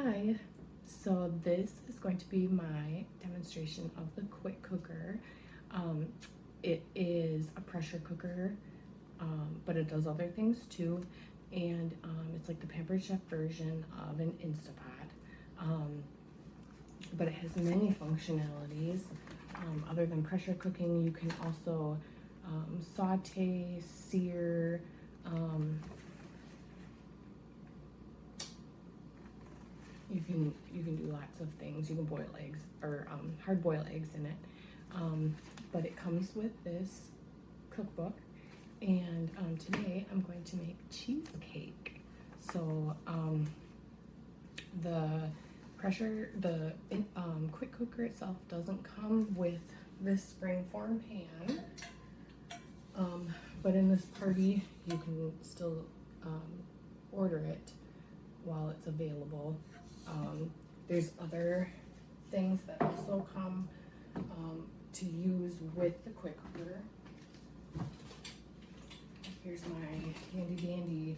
Hi, so this is going to be my demonstration of the quick cooker. It is a pressure cooker, but it does other things too, and it's like the Pampered Chef version of an Instapot, but it has many functionalities. Other than pressure cooking, you can also saute, sear, you can do lots of things. You can boil eggs or hard boil eggs in it, but it comes with this cookbook, and today I'm going to make cheesecake. So the quick cooker itself doesn't come with this springform pan, but in this party you can still order it while it's available. There's other things that also come to use with the quick cooker. Here's my handy dandy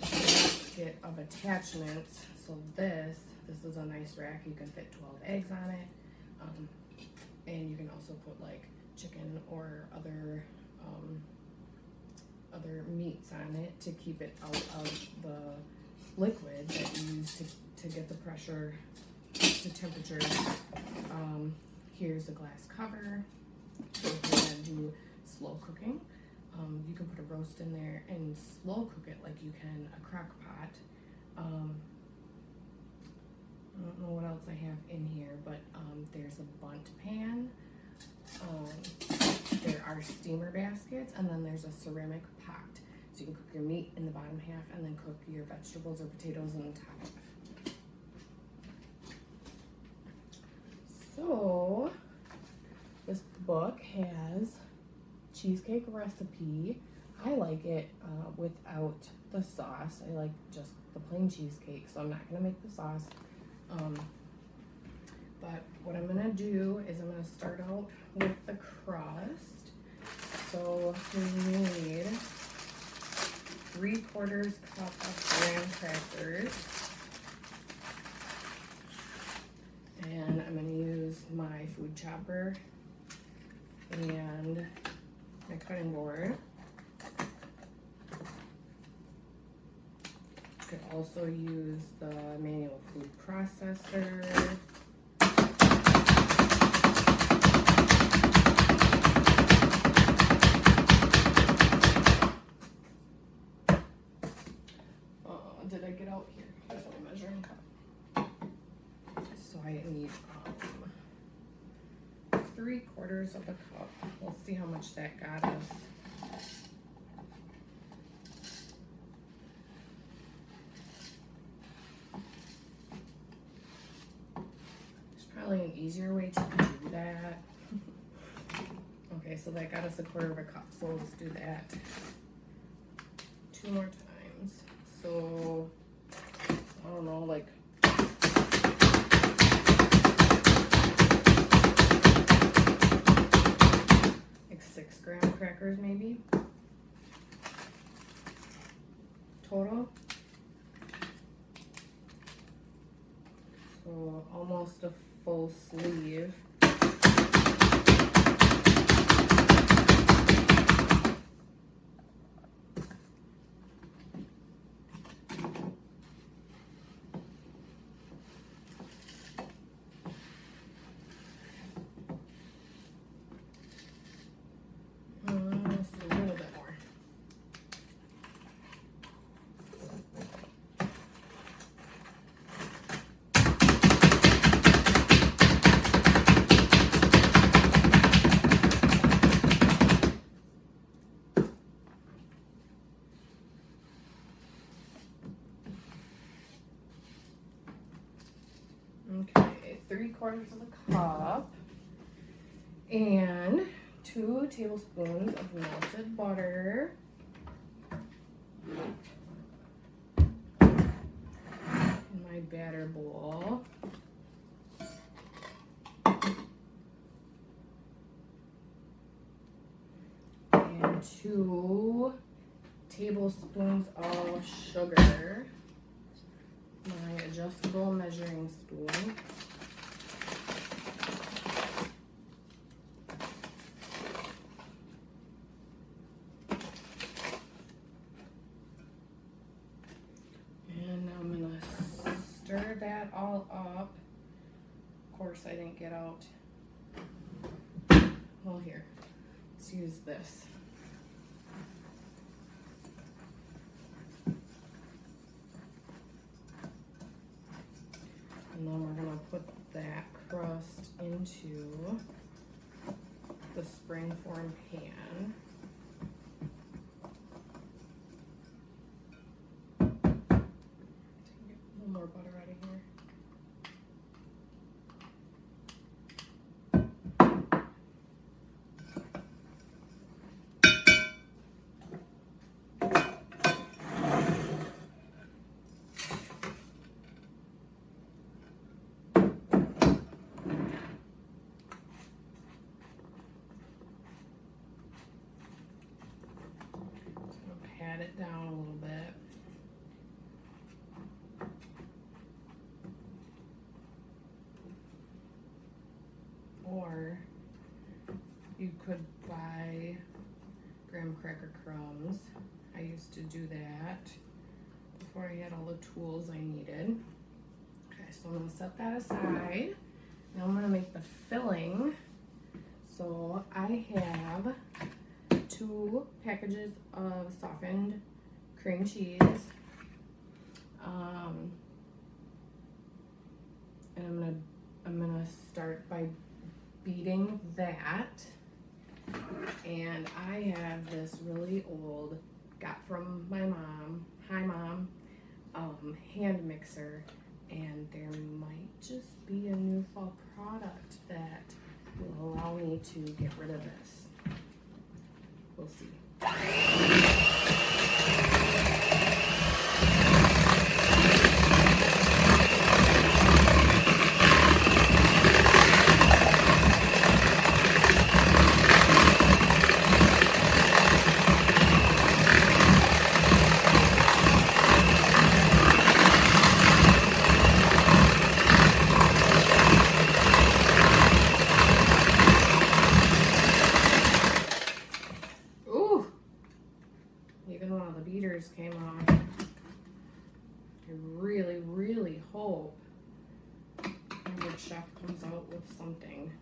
basket of attachments. So this is a nice rack. You can fit 12 eggs on it, and you can also put like chicken or other meats on it to keep it out of the liquid that you use to get the pressure to temperature. Here's a glass cover. So if you're gonna do slow cooking, you can put a roast in there and slow cook it like you can a crock pot. I don't know what else I have in here, but there's a bundt pan. There are steamer baskets, and then there's a ceramic pot. So you can cook your meat in the bottom half and then cook your vegetables or potatoes in the top half. So this book has cheesecake recipe. I like it without the sauce. I like just the plain cheesecake, so I'm not gonna make the sauce. But what I'm gonna do is I'm gonna start out with the crust. So we need 3/4 cup of graham crackers. And I'm gonna use my food chopper and my cutting board. You could also use the manual food processor. Did I get out here? Here's my measuring cup. So I need 3/4 of a cup. We'll see how much that got us. There's probably an easier way to do that. Okay, so that got us 1/4 of a cup. So let's do that 2 more times. So, I don't know, like 6 graham crackers maybe, total. So almost a full sleeve. Okay, 3/4 of a cup and 2 tablespoons of melted butter. In my batter bowl. And 2 tablespoons of sugar. adjustable measuring spoon. And now I'm gonna stir that all up. Of course, I didn't get out. Well, here, let's use this. And then we're gonna put that crust into the springform pan. Get a little more butter out of here. Pat it down a little bit. Or you could buy graham cracker crumbs. I used to do that before I had all the tools I needed. Okay, so I'm gonna set that aside. Now I'm gonna make the filling. So I have 2 packages of softened cream cheese. And I'm gonna start by beating that. And I have this really old, got from my mom, hi mom, hand mixer, and there might just be a new fall product that will allow me to get rid of this. We'll see. Came off. I really hope my good chef comes out with something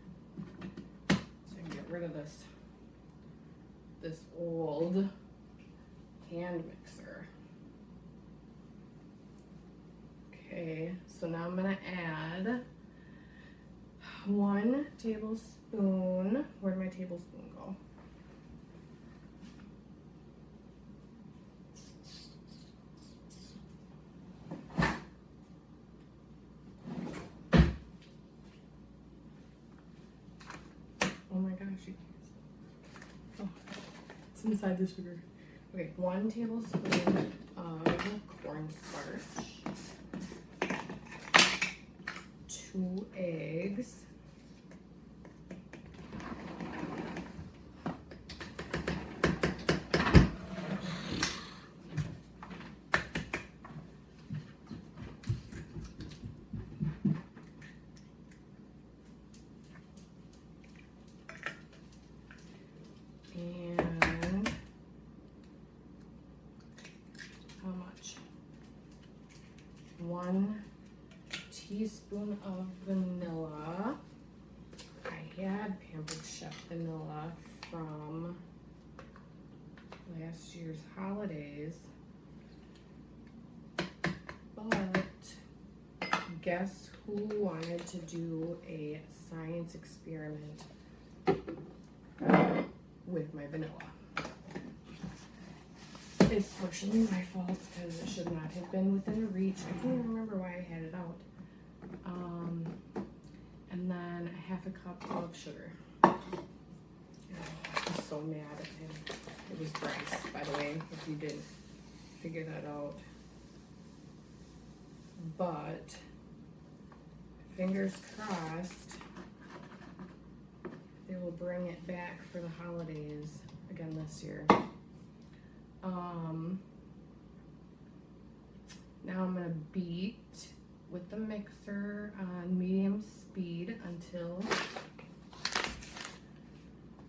so I can get rid of this old hand mixer. Okay, so now I'm gonna add 1 tablespoon. Where'd my tablespoon go? Oh my gosh, you guys. Oh, it's inside the sugar. Okay, 1 tablespoon of cornstarch, 2 eggs, and how much? 1 teaspoon of vanilla. I had Pampered Chef vanilla from last year's holidays, but guess who wanted to do a science experiment with my vanilla? It's partially my fault because it should not have been within reach. I can't even remember why I had it out. And then 1/2 cup of sugar. I was so mad at him. It was Bryce, by the way, if you didn't figure that out. But fingers crossed they will bring it back for the holidays again this year. Now I'm gonna beat with the mixer on medium speed until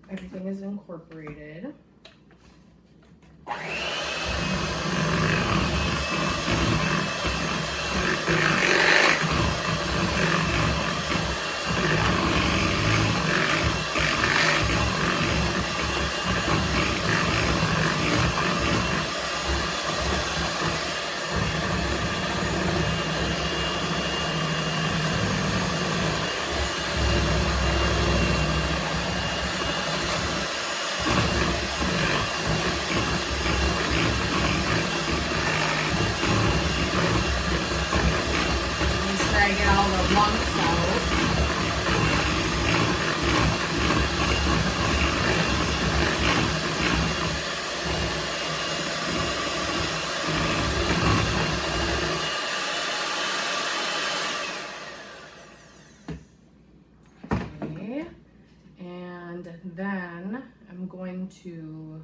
everything is incorporated. Then I'm going to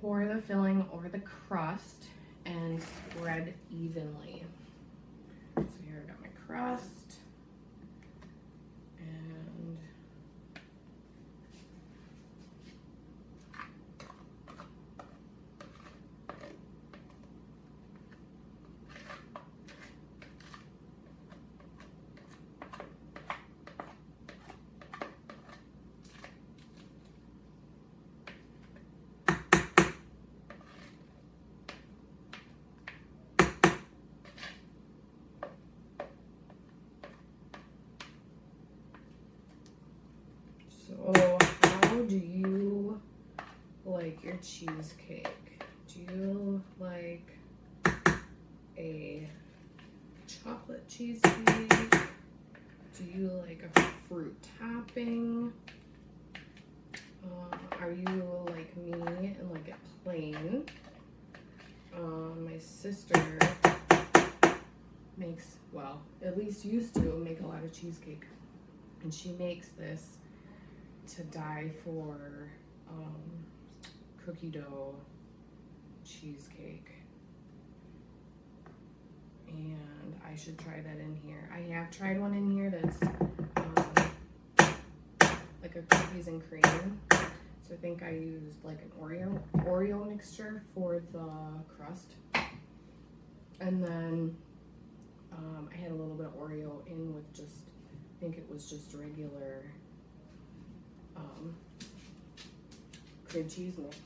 pour the filling over the crust and spread evenly. So here I got my crust, and so how do you like your cheesecake? Do you like a chocolate cheesecake? Do you like a fruit topping? Are you like me and like it plain? My sister makes, well, at least used to make a lot of cheesecake, and she makes this to die for cookie dough cheesecake, and I should try that in here. I have tried one in here that's like a cookies and cream. So I think I used like an Oreo mixture for the crust, and then I had a little bit of Oreo in with just, I think it was just regular cream cheese mix.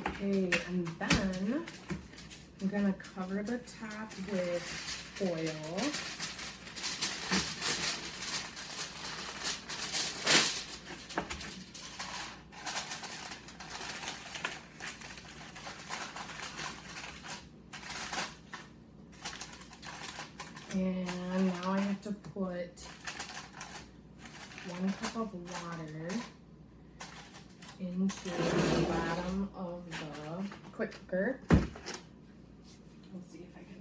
Okay, and then I'm gonna cover the top with foil. And now I have to put 1 cup of water into the bottom of the quick cooker. Let's see if I can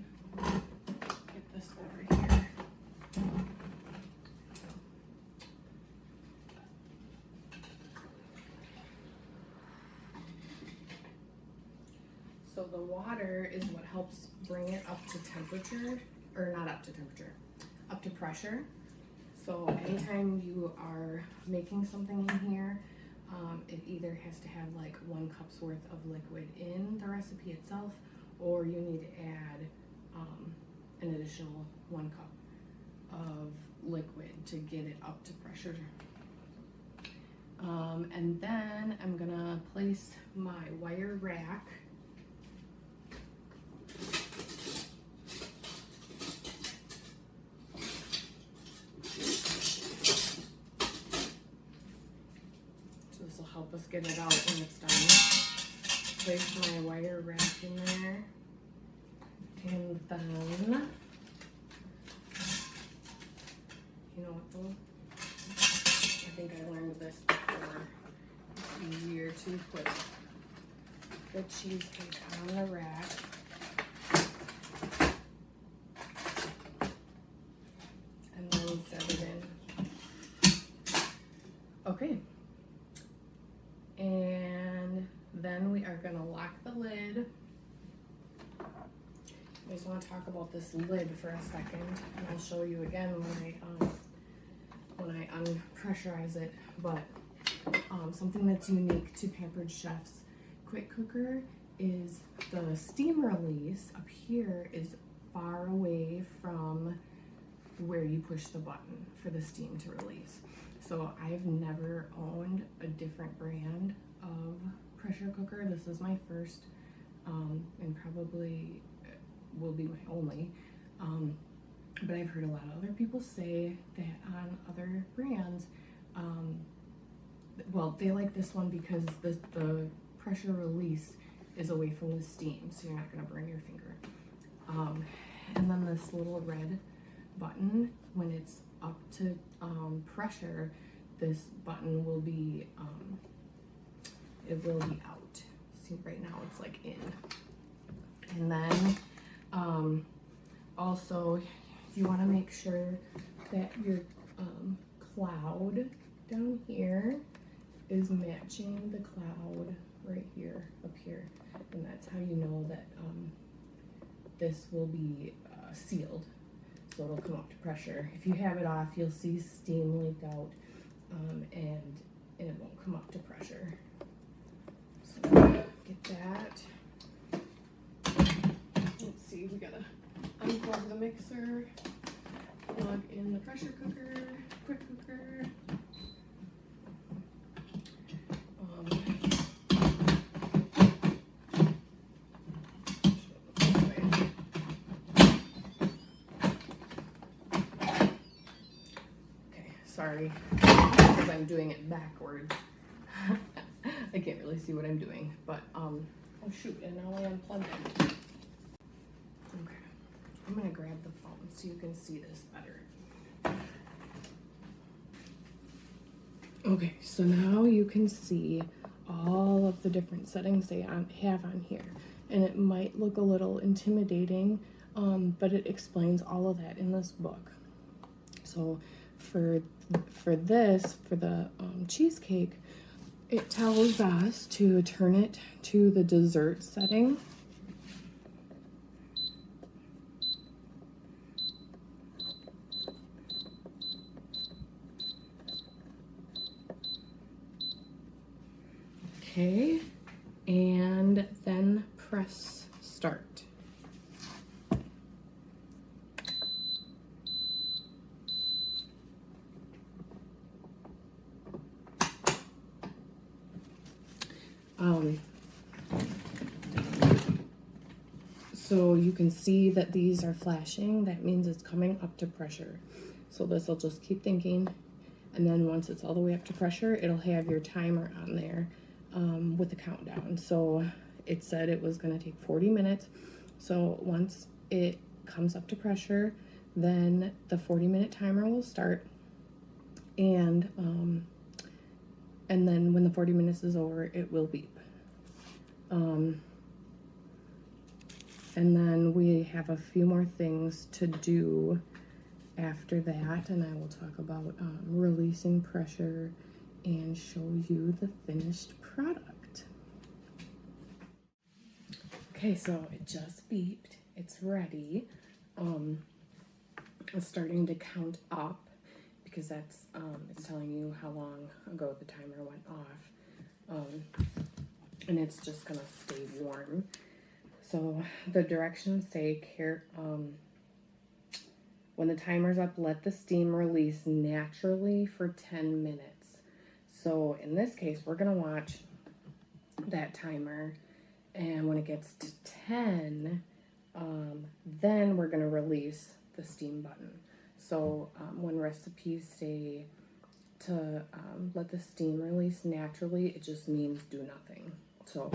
get this over here. So the water is what helps bring it up to temperature, or not up to temperature, up to pressure. So anytime you are making something in here, it either has to have like 1 cup's worth of liquid in the recipe itself, or you need to add an additional 1 cup of liquid to get it up to pressure. And then I'm gonna place my wire rack help us get it out when it's done. Place my wire rack in there, and then, you know what though? I think I learned this before. It's easier to put the cheesecake on the rack. And then set it in. Okay. And then we are gonna lock the lid. I just want to talk about this lid for a second, and I'll show you again when I unpressurize it. But something that's unique to Pampered Chef's quick cooker is the steam release up here is far away from where you push the button for the steam to release. So I've never owned a different brand of pressure cooker. This is my first, and probably will be my only. But I've heard a lot of other people say that on other brands, well, they like this one because the pressure release is away from the steam, so you're not gonna burn your finger. And then this little red button, when it's up to pressure, this button will be, it will be out. See, right now it's like in. And then also you want to make sure that your cloud down here is matching the cloud right here, up here, and that's how you know that this will be sealed, so it'll come up to pressure. If you have it off, you'll see steam leak out, and it won't come up to pressure. So get that. Let's see, we gotta unplug the mixer, plug in the pressure cooker, quick cooker. Okay, sorry, because I'm doing it backwards. I can't really see what I'm doing, but oh shoot, and now I unplugged it. Okay, I'm gonna grab the phone so you can see this better. Okay, so now you can see all of the different settings they have on here, and it might look a little intimidating, but it explains all of that in this book. So for the cheesecake, it tells us to turn it to the dessert setting. Okay, and then press start. So you can see that these are flashing. That means it's coming up to pressure. So this will just keep thinking, and then once it's all the way up to pressure, it'll have your timer on there with the countdown. So it said it was going to take 40 minutes. So once it comes up to pressure, then the 40-minute timer will start, and then when the 40 minutes is over, it will beep. And then we have a few more things to do after that, and I will talk about releasing pressure and show you the finished product. Okay, so it just beeped. It's ready. It's starting to count up because that's it's telling you how long ago the timer went off, and it's just gonna stay warm. So the directions say, when the timer's up, let the steam release naturally for 10 minutes. So in this case, we're gonna watch that timer, and when it gets to 10, then we're gonna release the steam button. So when recipes say to let the steam release naturally, it just means do nothing. So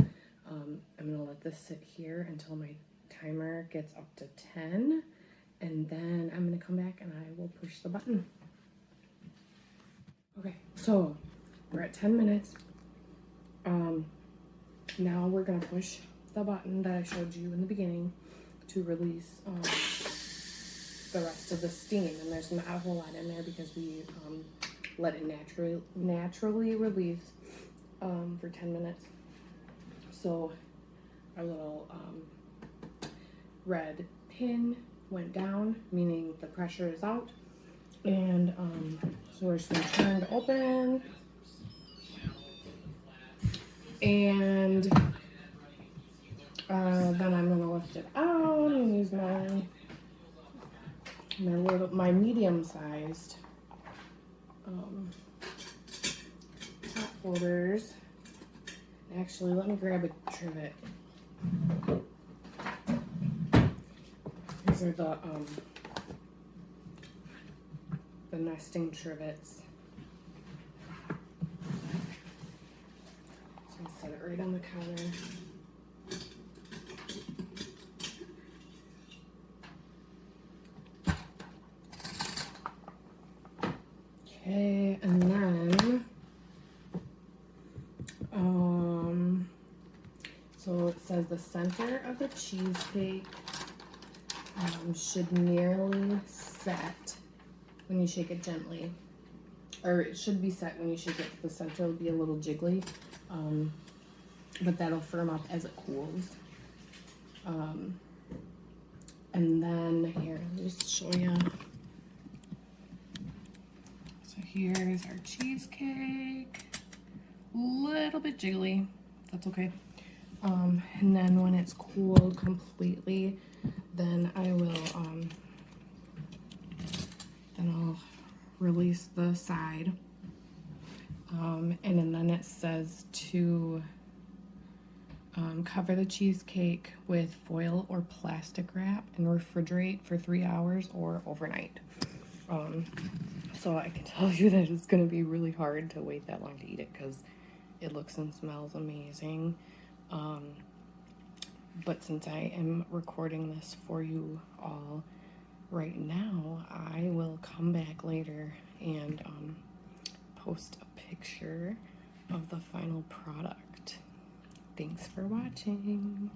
I'm gonna let this sit here until my timer gets up to 10, and then I'm gonna come back and I will push the button. Okay, so we're at 10 minutes. Now we're gonna push the button that I showed you in the beginning to release the rest of the steam, and there's not a whole lot in there because we let it naturally release for 10 minutes. So our little red pin went down, meaning the pressure is out. And so we're just gonna turn to open. And then I'm gonna lift it out and use my medium-sized top holders. Actually, let me grab a trivet. These are the nesting trivets. So I'll set it right on the counter. Okay, and then so it says the center of the cheesecake should nearly set when you shake it gently, or it should be set when you shake it. The center will be a little jiggly, but that'll firm up as it cools. And then here, I'll just show you. So here's our cheesecake. A little bit jiggly, that's okay. And then when it's cooled completely, then I will, then I'll release the side. And then it says to cover the cheesecake with foil or plastic wrap and refrigerate for 3 hours or overnight. So I can tell you that it's going to be really hard to wait that long to eat it because it looks and smells amazing. But since I am recording this for you all right now, I will come back later and post a picture of the final product. Thanks for watching.